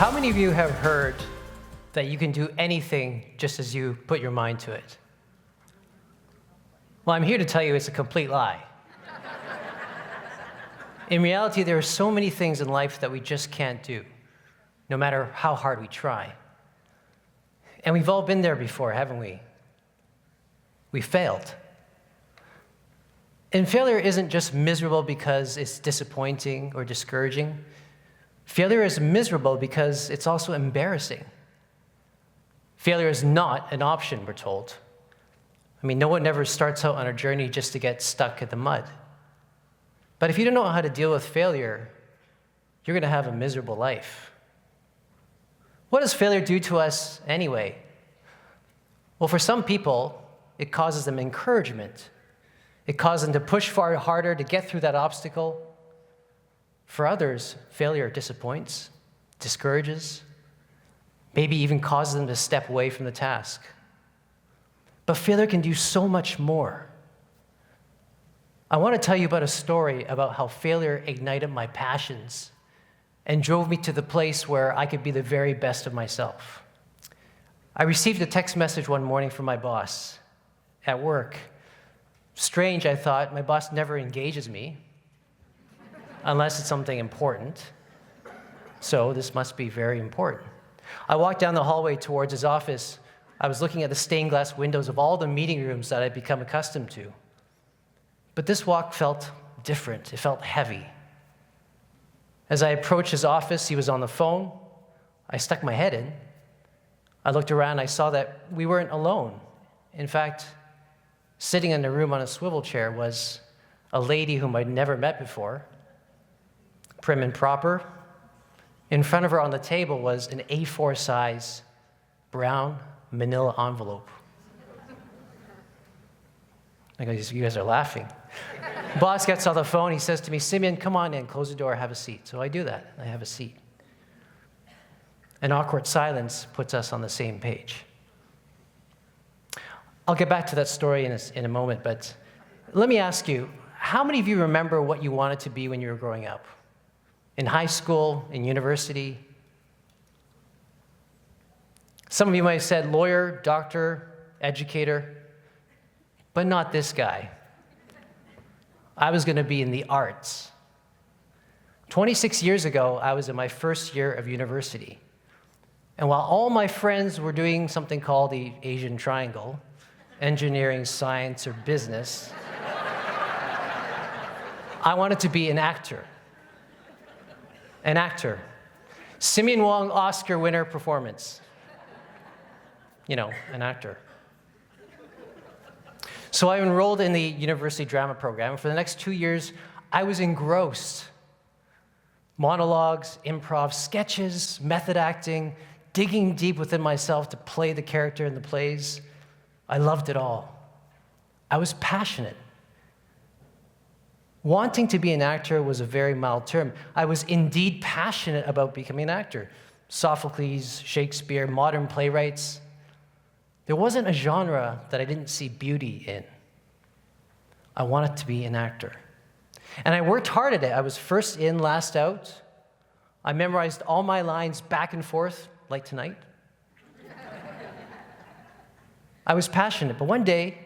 How many of you have heard that you can do anything just as you put your mind to it? Well, I'm here to tell you it's a complete lie. In reality, there are so many things in life that we just can't do, no matter how hard we try. And we've all been there before, haven't we? We failed. And failure isn't just miserable because it's disappointing or discouraging. Failure is miserable because it's also embarrassing. Failure is not an option, we're told. I mean, no one ever starts out on a journey just to get stuck in the mud. But if you don't know how to deal with failure, you're going to have a miserable life. What does failure do to us anyway? Well, for some people, it causes them encouragement. It causes them to push far harder to get through that obstacle. For others, failure disappoints, discourages, maybe even causes them to step away from the task. But failure can do so much more. I want to tell you about a story about how failure ignited my passions and drove me to the place where I could be the very best of myself. I received a text message one morning from my boss at work. Strange, I thought, my boss never engages me unless it's something important. So this must be very important. I walked down the hallway towards his office. I was looking at the stained glass windows of all the meeting rooms that I'd become accustomed to. But this walk felt different. It felt heavy. As I approached his office, he was on the phone. I stuck my head in. I looked around. I saw that we weren't alone. In fact, sitting in the room on a swivel chair was a lady whom I'd never met before, prim and proper. In front of her on the table was an A4 size brown manila envelope. I go, you guys are laughing. Boss gets on the phone. He says to me, Simeon, come on in, close the door, have a seat. So I do that. I have a seat. An awkward silence puts us on the same page. I'll get back to that story in a moment, but let me ask you, how many of you remember what you wanted to be when you were growing up? In high school, in university? Some of you might have said lawyer, doctor, educator, but not this guy. I was going to be in the arts. 26 years ago, I was in my first year of university. And while all my friends were doing something called the Asian Triangle, engineering, science, or business, I wanted to be an actor. An actor. Simeon Wong Oscar winner performance. You know, an actor. So I enrolled in the university drama program. For the next 2 years, I was engrossed. Monologues, improv, sketches, method acting, digging deep within myself to play the character in the plays. I loved it all. I was passionate. Wanting to be an actor was a very mild term. I was indeed passionate about becoming an actor. Sophocles, Shakespeare, modern playwrights. There wasn't a genre that I didn't see beauty in. I wanted to be an actor. And I worked hard at it. I was first in, last out. I memorized all my lines back and forth, like tonight. I was passionate, but one day,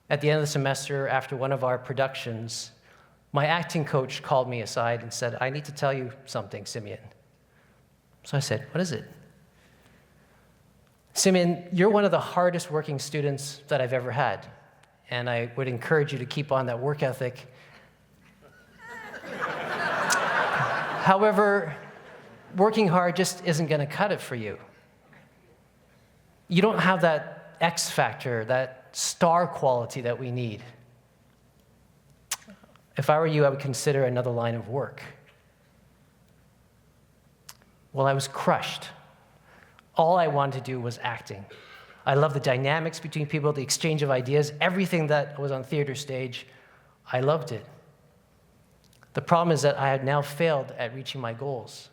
at the end of the semester, after one of our productions, my acting coach called me aside and said, I need to tell you something, Simeon. So I said, what is it? Simeon, you're one of the hardest working students that I've ever had, and I would encourage you to keep on that work ethic. However, working hard just isn't going to cut it for you. You don't have that X factor, that star quality that we need. If I were you, I would consider another line of work. Well, I was crushed. All I wanted to do was acting. I loved the dynamics between people, the exchange of ideas, everything that was on theater stage. I loved it. The problem is that I had now failed at reaching my goals.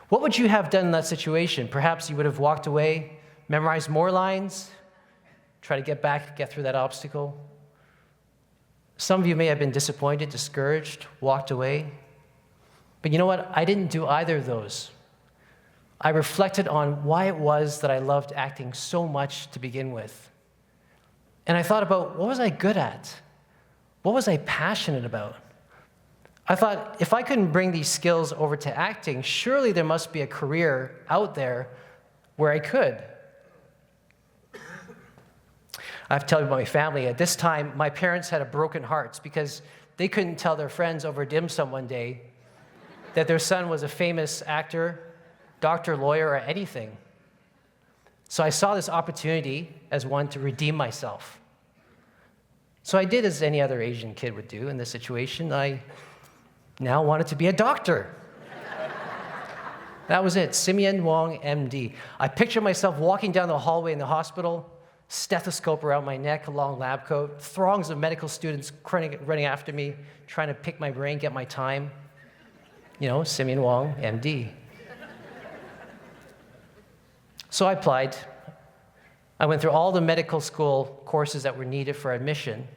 What would you have done in that situation? Perhaps you would have walked away, memorized more lines, try to get back, get through that obstacle. Some of you may have been disappointed, discouraged, walked away. But you know what? I didn't do either of those. I reflected on why it was that I loved acting so much to begin with. And I thought about, what was I good at? What was I passionate about? I thought, if I couldn't bring these skills over to acting, surely there must be a career out there where I could. I have to tell you about my family. At this time, my parents had a broken heart because they couldn't tell their friends over dim sum one day that their son was a famous actor, doctor, lawyer, or anything. So I saw this opportunity as one to redeem myself. So I did as any other Asian kid would do in this situation. I now wanted to be a doctor. That was it, Simeon, Wong, MD. I pictured myself walking down the hallway in the hospital, stethoscope around my neck, a long lab coat, throngs of medical students running after me, trying to pick my brain, get my time. You know, Simeon Wong, MD. So I applied. I went through all the medical school courses that were needed for admission.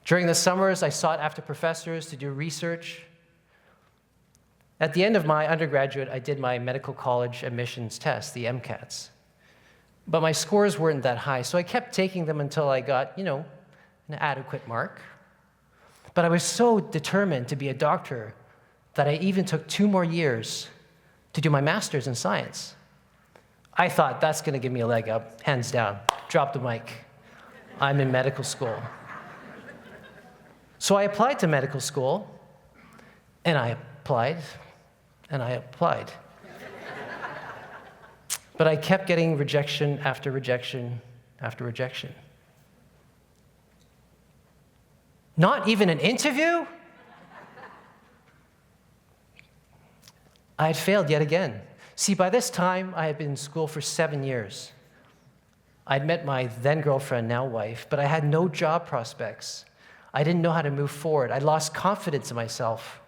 During the summers, I sought after professors to do research. At the end of my undergraduate, I did my medical college admissions test, the MCATs. But my scores weren't that high, so I kept taking them until I got, an adequate mark. But I was so determined to be a doctor that I even took 2 more years to do my master's in science. I thought, that's going to give me a leg up, hands down. Drop the mic. I'm in medical school. So I applied to medical school, and I applied, and I applied. But I kept getting rejection after rejection after rejection. Not even an interview? I had failed yet again. See, by this time, I had been in school for 7 years. I'd met my then-girlfriend, now wife, but I had no job prospects. I didn't know how to move forward. I lost confidence in myself.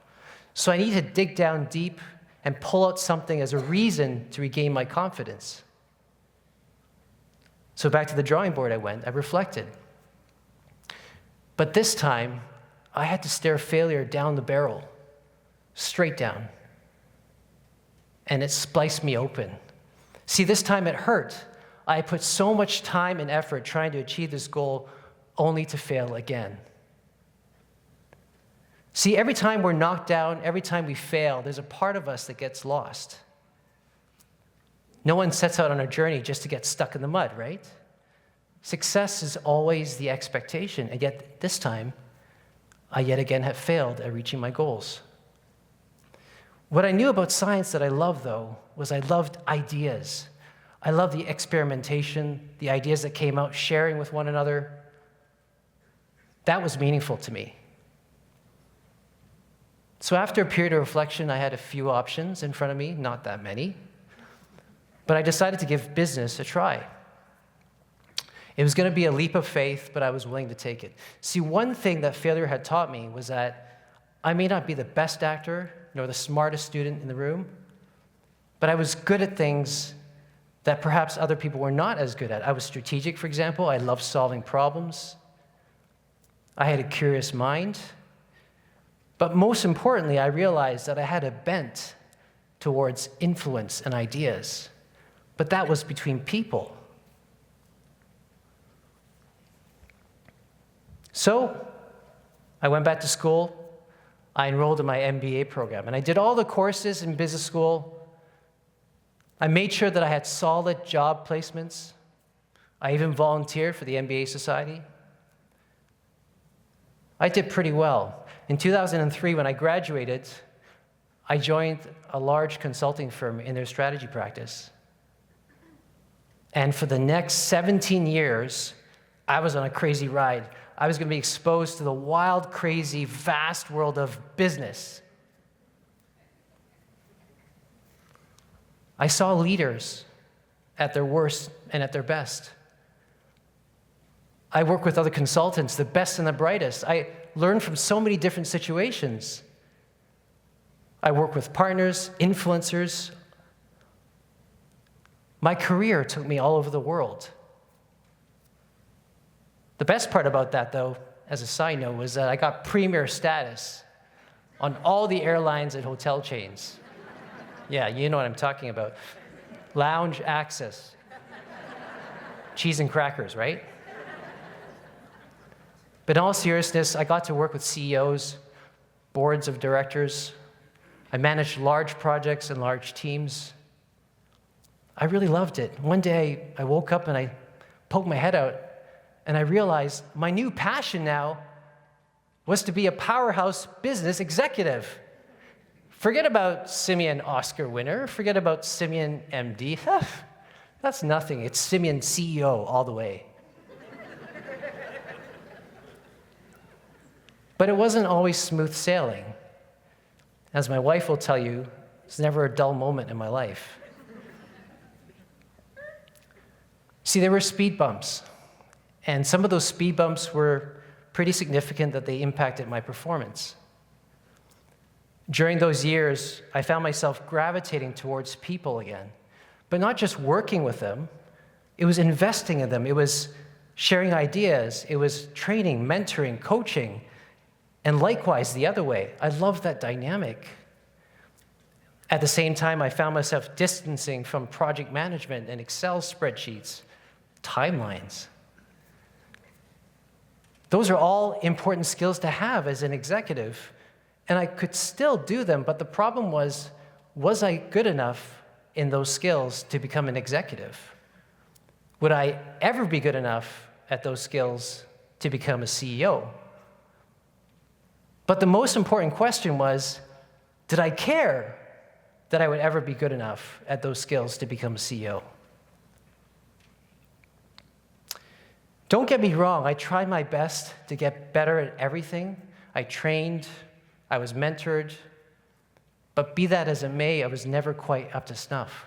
So I needed to dig down deep and pull out something as a reason to regain my confidence. So back to the drawing board I went. I reflected. But this time, I had to stare failure down the barrel, straight down. And it spliced me open. See, this time it hurt. I put so much time and effort trying to achieve this goal only to fail again. See, every time we're knocked down, every time we fail, there's a part of us that gets lost. No one sets out on a journey just to get stuck in the mud, right? Success is always the expectation, and yet this time, I yet again have failed at reaching my goals. What I knew about science that I loved, though, was I loved ideas. I loved the experimentation, the ideas that came out, sharing with one another. That was meaningful to me. So after a period of reflection, I had a few options in front of me, not that many. But I decided to give business a try. It was going to be a leap of faith, but I was willing to take it. See, one thing that failure had taught me was that I may not be the best actor, nor the smartest student in the room, but I was good at things that perhaps other people were not as good at. I was strategic, for example. I loved solving problems. I had a curious mind. But most importantly, I realized that I had a bent towards influence and ideas. But that was between people. So I went back to school. I enrolled in my MBA program. And I did all the courses in business school. I made sure that I had solid job placements. I even volunteered for the MBA Society. I did pretty well. In 2003, when I graduated, I joined a large consulting firm in their strategy practice. And for the next 17 years, I was on a crazy ride. I was going to be exposed to the wild, crazy, vast world of business. I saw leaders at their worst and at their best. I work with other consultants, the best and the brightest. I learned from so many different situations. I work with partners, influencers. My career took me all over the world. The best part about that, though, as a side note, was that I got premier status on all the airlines and hotel chains. Yeah, you know what I'm talking about. Lounge access. Cheese and crackers, right? But in all seriousness, I got to work with CEOs, boards of directors. I managed large projects and large teams. I really loved it. One day, I woke up and I poked my head out, and I realized my new passion now was to be a powerhouse business executive. Forget about Simeon Oscar winner. Forget about Simeon MD. That's nothing. It's Simeon CEO all the way. But it wasn't always smooth sailing. As my wife will tell you, there's never a dull moment in my life. See, there were speed bumps, and some of those speed bumps were pretty significant that they impacted my performance. During those years, I found myself gravitating towards people again, but not just working with them. It was investing in them. It was sharing ideas. It was training, mentoring, coaching, and likewise the other way. I loved that dynamic. At the same time, I found myself distancing from project management and Excel spreadsheets, timelines. Those are all important skills to have as an executive, and I could still do them, but the problem was I good enough in those skills to become an executive? Would I ever be good enough at those skills to become a CEO? But the most important question was, did I care that I would ever be good enough at those skills to become a CEO? Don't get me wrong, I tried my best to get better at everything. I trained, I was mentored, but be that as it may, I was never quite up to snuff.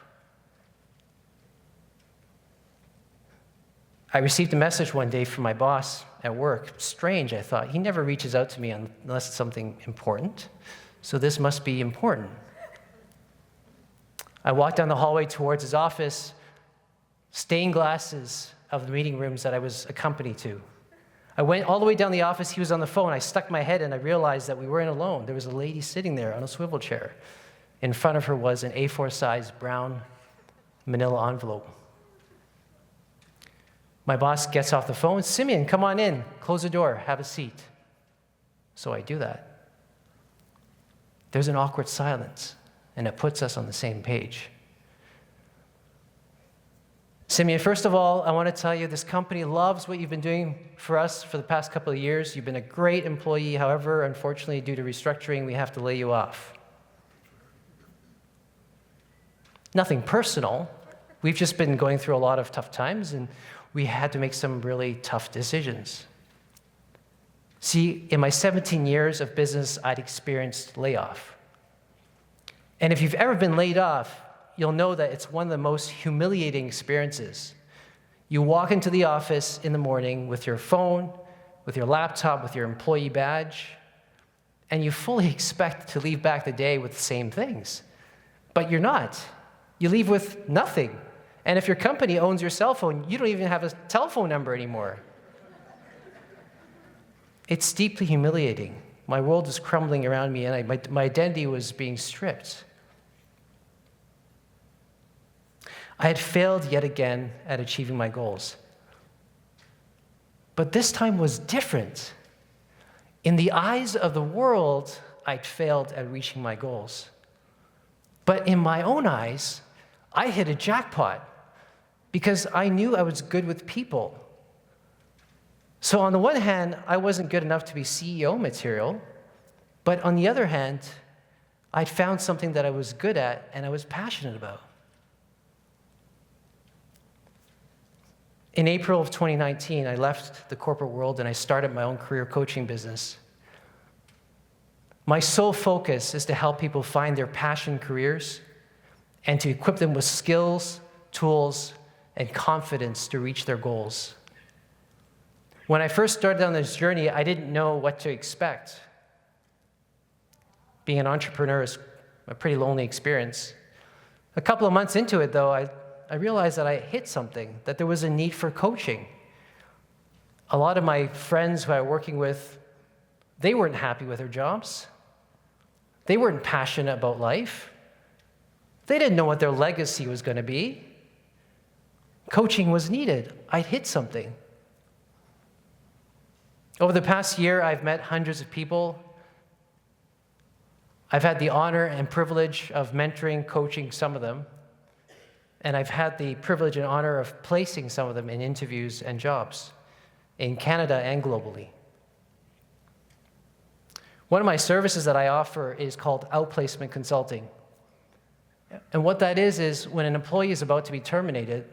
I received a message one day from my boss at work. Strange, I thought. He never reaches out to me unless it's something important, so this must be important. I walked down the hallway towards his office, stained glasses of the meeting rooms that I was accompanied to. I went all the way down the office. He was on the phone. I stuck my head in. I realized that we weren't alone. There was a lady sitting there on a swivel chair. In front of her was an A4-size brown manila envelope. My boss gets off the phone. Simeon, come on in. Close the door. Have a seat. So I do that. There's an awkward silence, and it puts us on the same page. Simeon, first of all, I want to tell you this company loves what you've been doing for us for the past couple of years. You've been a great employee. However, unfortunately, due to restructuring, we have to lay you off. Nothing personal. We've just been going through a lot of tough times, and we had to make some really tough decisions. See, in my 17 years of business, I'd experienced layoff. And if you've ever been laid off, you'll know that it's one of the most humiliating experiences. You walk into the office in the morning with your phone, with your laptop, with your employee badge, and you fully expect to leave back the day with the same things. But you're not. You leave with nothing. And if your company owns your cell phone, you don't even have a telephone number anymore. It's deeply humiliating. My world is crumbling around me, and my identity was being stripped. I had failed yet again at achieving my goals. But this time was different. In the eyes of the world, I'd failed at reaching my goals. But in my own eyes, I hit a jackpot because I knew I was good with people. So on the one hand, I wasn't good enough to be CEO material, but on the other hand, I'd found something that I was good at and I was passionate about. In April of 2019, I left the corporate world and I started my own career coaching business. My sole focus is to help people find their passion careers and to equip them with skills, tools, and confidence to reach their goals. When I first started on this journey, I didn't know what to expect. Being an entrepreneur is a pretty lonely experience. A couple of months into it, though, I realized that I hit something, that there was a need for coaching. A lot of my friends who I was working with, they weren't happy with their jobs. They weren't passionate about life. They didn't know what their legacy was going to be. Coaching was needed. I'd hit something. Over the past year, I've met hundreds of people. I've had the honor and privilege of mentoring, coaching some of them. And I've had the privilege and honor of placing some of them in interviews and jobs in Canada and globally. One of my services that I offer is called outplacement consulting. And what that is when an employee is about to be terminated,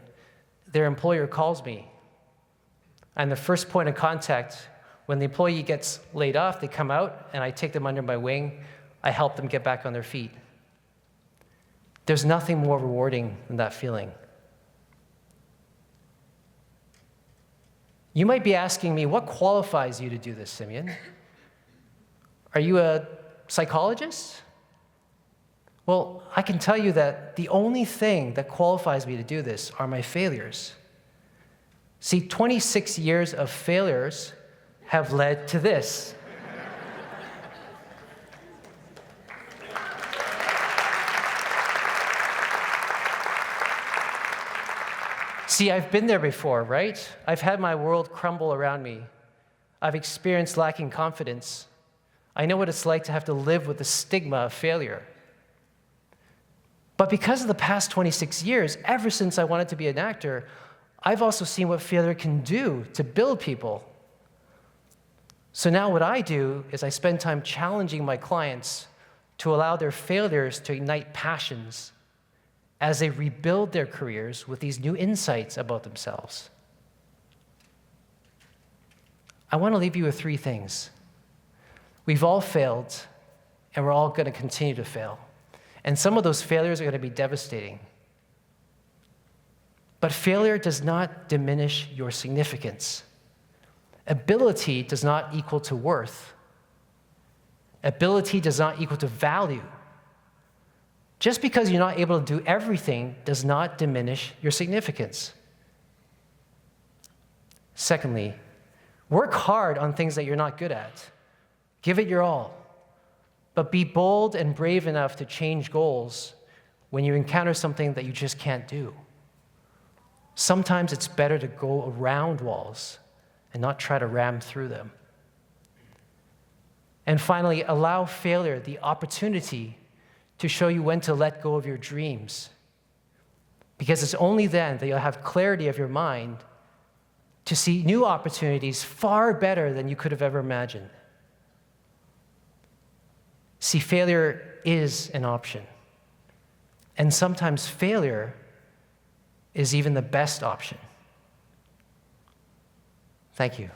their employer calls me. I'm the first point of contact. When the employee gets laid off, they come out, and I take them under my wing. I help them get back on their feet. There's nothing more rewarding than that feeling. You might be asking me, what qualifies you to do this, Simeon? Are you a psychologist? Well, I can tell you that the only thing that qualifies me to do this are my failures. See, 26 years of failures have led to this. See, I've been there before, right? I've had my world crumble around me. I've experienced lacking confidence. I know what it's like to have to live with the stigma of failure. But because of the past 26 years, ever since I wanted to be an actor, I've also seen what failure can do to build people. So now what I do is I spend time challenging my clients to allow their failures to ignite passions as they rebuild their careers with these new insights about themselves. I want to leave you with 3 things. We've all failed, and we're all going to continue to fail. And some of those failures are going to be devastating. But failure does not diminish your significance. Ability does not equal to worth. Ability does not equal to value. Just because you're not able to do everything does not diminish your significance. Secondly, work hard on things that you're not good at. Give it your all. But be bold and brave enough to change goals when you encounter something that you just can't do. Sometimes it's better to go around walls and not try to ram through them. And finally, allow failure the opportunity to show you when to let go of your dreams. Because it's only then that you'll have clarity of your mind to see new opportunities far better than you could have ever imagined. See, failure is an option. And sometimes failure is even the best option. Thank you.